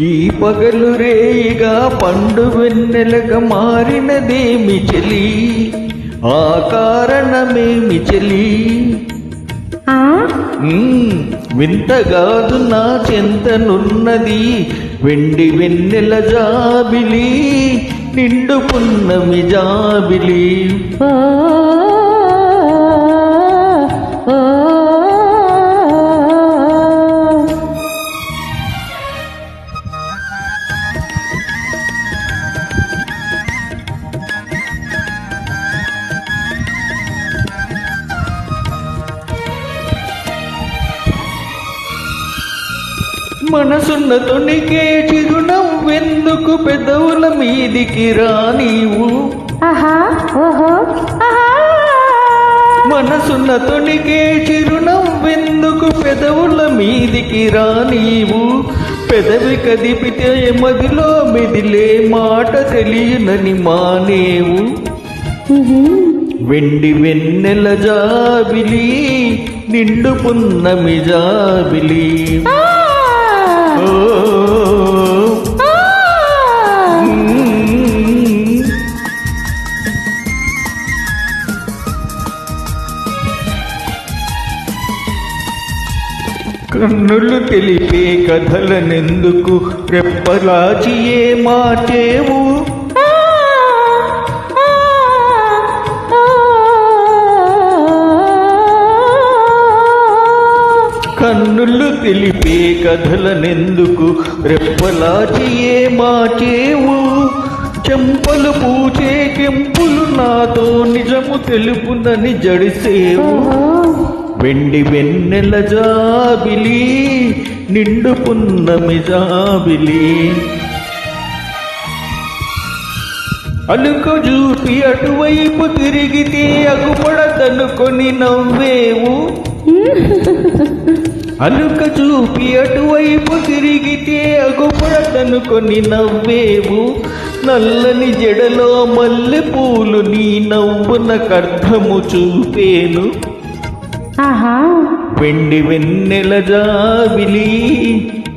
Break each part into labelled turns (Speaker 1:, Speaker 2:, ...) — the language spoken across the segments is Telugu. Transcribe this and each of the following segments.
Speaker 1: ఈ పగలు రేయిగా పండు వెన్నెలగా మారినదేమి చెలి, ఆ కారణమేమి చెలి. వింతగాదు నా చెంతనున్నది వెండి వెన్నెల జాబిలి, నిండు పున్నమి జాబిలి. మనసున్న తొణికే చిరునవ్వెందుకు పెదవుల మీదికి రా నీవు. మనసున్న తొణికే చిరునవ్వెందుకు పెదవుల మీదికి రా నీవు. పెదవి కదిపితే మదిలో మెదిలే మాట తెలియనని మానేవు. వెండి వెన్నెల జాబిలి, నిండు పున్నమి జాబిలి. కన్నులు తెలిపే కథలనెందుకు రెప్పలాచి ఏ మాటేవు. కన్నులు తెలిపే కథలనెందుకు రెప్పలాచి ఏ మాటేవు. చెంపలు పూచే కెంపులు నాతో నిజము తెలుపునని జడిసేవు. వెండి వెన్నెల జాబిలి, నిండు పున్నమి జాబిలి. అలుక చూపి అటువైపు తిరిగితే అగుపడదనుకొని నవ్వేవు. అలుక చూపి అటువైపు తిరిగితే అగుపడదనుకొని నవ్వేవు. నల్లని జడలో మల్లె పూలు నీ నవ్వునకర్థము చూపేను. వెండి వెన్నెల జాబిలి,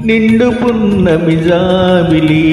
Speaker 1: నిండు పున్నమి జాబిలి.